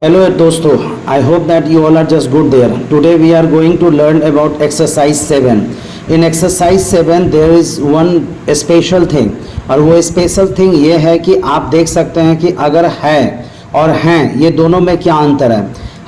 Hello दोस्तों, I hope that you all are just good there. Today we are going to learn about exercise 7. In exercise 7 there is one special thing और वो special thing ये है कि आप देख सकते हैं कि अगर है और हैं ये दोनों में क्या अंतर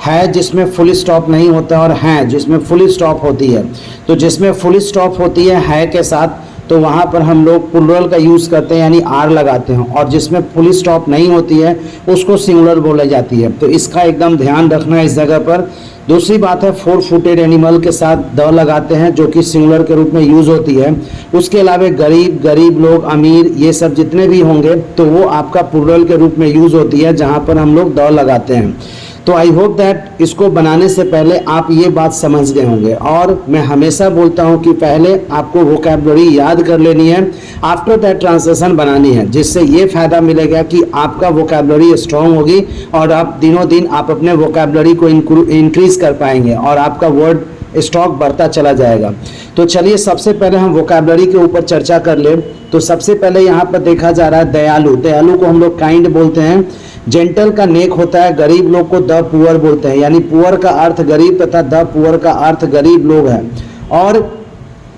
है जिसमें फुल स्टॉप नहीं होता और हैं जिसमें फुल स्टॉप होती है। तो जिसमें फुल स्टॉप होती है के साथ तो वहाँ पर हम लोग प्लूरल का यूज़ करते हैं यानी आर लगाते हैं, और जिसमें फुल स्टॉप नहीं होती है उसको सिंगुलर बोला जाती है। तो इसका एकदम ध्यान रखना है इस जगह पर। दूसरी बात है 4 फुटेड एनिमल के साथ द लगाते हैं जो कि सिंगुलर के रूप में यूज़ होती है। उसके अलावा गरीब लोग, अमीर, ये सब जितने भी होंगे तो वो आपका प्लूरल के रूप में यूज़ होती है जहाँ पर हम लोग द लगाते हैं। तो आई होप दैट इसको बनाने से पहले आप ये बात समझ गए होंगे, और मैं हमेशा बोलता हूँ कि पहले आपको वोकैबुलरी याद कर लेनी है, आफ्टर दैट ट्रांसलेशन बनानी है, जिससे ये फ़ायदा मिलेगा कि आपका वोकैबुलरी स्ट्रॉन्ग होगी और आप दिनों दिन आप अपने वोकैबुलरी को इंक्रीज़ कर पाएंगे और आपका वर्ड स्टॉक बढ़ता चला जाएगा। तो चलिए सबसे पहले हम वोकैबुलरी के ऊपर चर्चा कर ले। तो सबसे पहले यहाँ पर देखा जा रहा है दयालु। दयालु को हम लोग काइंड बोलते हैं। जेंटल का नेक होता है, गरीब लोग को द पुअर बोलते हैं, यानी पुअर का अर्थ गरीब तथा द पुअर का अर्थ गरीब लोग हैं, और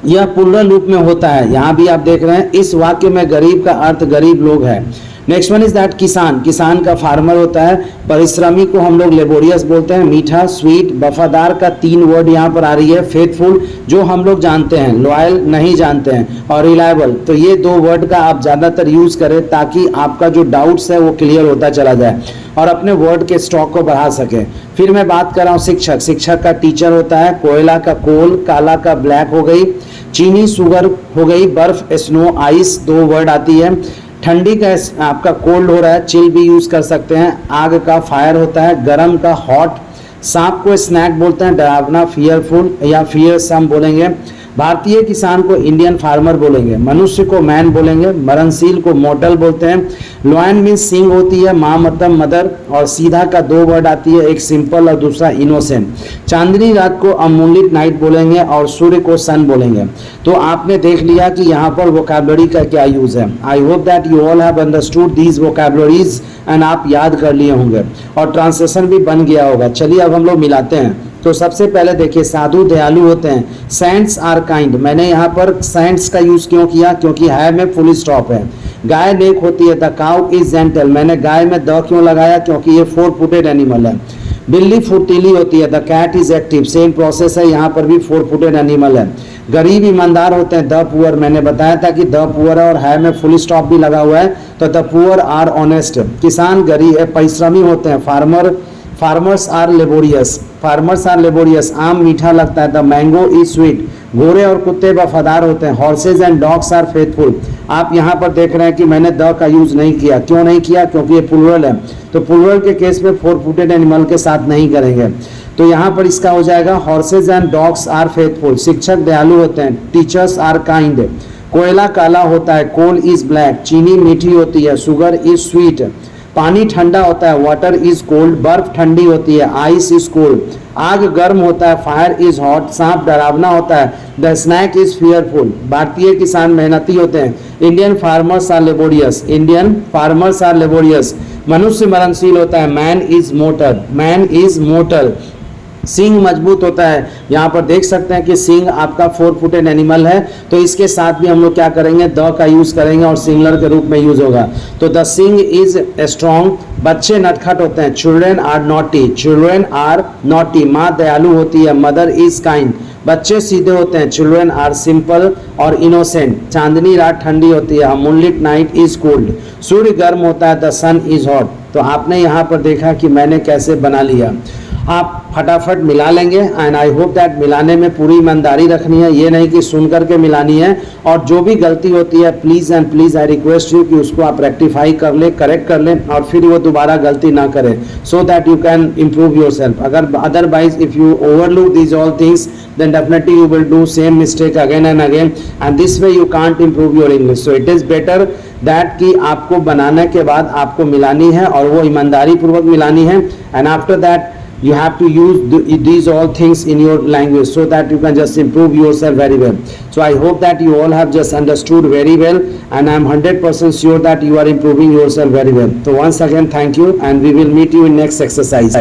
यह प्लूरल रूप में होता है। यहाँ भी आप देख रहे हैं इस वाक्य में गरीब का अर्थ गरीब लोग है। नेक्स्ट वन इज दैट किसान। किसान का फार्मर होता है। परिश्रमी को हम लोग लेबोरियस बोलते हैं। मीठा, स्वीट, वफादार का 3 वर्ड यहाँ पर आ रही है। फेथफुल जो हम लोग जानते हैं, लॉयल नहीं जानते हैं, और रिलायबल। तो ये 2 वर्ड का आप ज़्यादातर यूज़ करें ताकि आपका जो डाउट्स है वो क्लियर होता चला जाए और अपने वर्ड के स्टॉक को बढ़ा सके। फिर मैं बात कर रहा हूँ शिक्षक। शिक्षक का टीचर होता है। कोयला का कोल, काला का ब्लैक हो गई, चीनी शुगर हो गई, बर्फ स्नो आइस 2 वर्ड आती है। ठंडी का आपका कोल्ड हो रहा है, चिल भी यूज़ कर सकते हैं। आग का फायर होता है। गर्म का हॉट। सांप को स्नैक बोलते हैं। डरावना फियरफुल या फियरसम बोलेंगे। भारतीय किसान को इंडियन फार्मर बोलेंगे। मनुष्य को मैन बोलेंगे। मरणशील को मॉर्टल बोलते हैं। लॉयन मीन्स सिंग होती है, माँ मतलब मदर, और सीधा का 2 वर्ड आती है, एक सिंपल और दूसरा इनोसेंट। चांदनी रात को अमूलित नाइट बोलेंगे और सूर्य को सन बोलेंगे। तो आपने देख लिया कि यहाँ पर वोकैबुलरी का क्या यूज़ है। I hope that you all have understood these vocabularies and आप याद कर लिए होंगे और ट्रांसलेशन भी बन गया होगा। चलिए अब हम लोग मिलाते हैं। तो सबसे पहले देखिए साधु दयालु होते हैं। Saints are kind. मैंने यहाँ पर सेंट्स का यूज़ क्यों किया, क्योंकि है में फुल स्टॉप है। गाय नेक होती है। The cow is gentle. मैंने गाय में द क्यों लगाया, क्योंकि ये 4 फुटेड एनिमल है। बिल्ली फुर्तीली होती है। The cat is active. Same process है, यहाँ पर भी 4 फुटेड एनिमल है। गरीब ईमानदार होते हैं। द पुअर, मैंने बताया था कि द पुअर है और है में फुल स्टॉप भी लगा हुआ है, तो द पुअर आर ऑनेस्ट। किसान गरीब परिश्रमी होते हैं। Farmers are laborious. Farmers are laborious. आम मीठा लगता है। The mango is sweet. घोड़े और कुत्ते वफादार होते हैं। Horses and dogs are faithful. आप यहाँ पर देख रहे हैं कि मैंने द का यूज़ नहीं किया। क्यों नहीं किया, क्योंकि ये प्लूरल है। तो प्लूरल के केस में 4 फुटेड एनिमल के साथ नहीं करेंगे। तो यहाँ पर इसका हो जाएगा horses and dogs are faithful. शिक्षक दयालु होते हैं। Teachers are kind. कोयला काला होता है। Coal is black. चीनी मीठी होती है। Sugar is sweet. पानी ठंडा होता है। Water is cold. बर्फ ठंडी होती है। Ice is cold. आग गर्म होता है। Fire is hot. सांप डरावना होता है। The snake is fearful. भारतीय किसान मेहनती होते हैं। Indian farmers are laborious. Indian farmers are laborious. मनुष्य मरणशील होता है। Man is mortal. Man is mortal. सिंग मजबूत होता है। यहाँ पर देख सकते हैं कि सिंग आपका 4 फुटेड एनिमल है, तो इसके साथ भी हम लोग क्या करेंगे, द का यूज़ करेंगे और सिंगुलर के रूप में यूज़ होगा। तो द सिंग इज स्ट्रॉन्ग। बच्चे नटखट होते हैं। Children are naughty. Children are naughty. माँ दयालु होती है। Mother is kind. बच्चे सीधे होते हैं। चिल्ड्रेन आर सिंपल और इनोसेंट। चांदनी रात ठंडी होती है। Moonlit night is cold. सूर्य गर्म होता है। The sun is hot. तो आपने यहाँ पर देखा कि मैंने कैसे बना लिया। आप फटाफट मिला लेंगे एंड आई होप दैट मिलाने में पूरी ईमानदारी रखनी है, ये नहीं कि सुन करके मिलानी है। और जो भी गलती होती है please and please I request you कि उसको आप रेक्टिफाई कर ले, करेक्ट कर लें और फिर वो दोबारा गलती ना करें, so that you can improve yourself. अगर otherwise if you overlook these all things then definitely you will do same mistake again and again and this way you can't improve your English. So it is better that कि आपको बनाने के बाद आपको मिलानी है और वो ईमानदारी पूर्वक मिलानी है, and after that you have to use these all things in your language so that you can just improve yourself very well. So I hope that you all have just understood very well and I am 100% sure that you are improving yourself very well. So once again thank you and we will meet you in next exercise.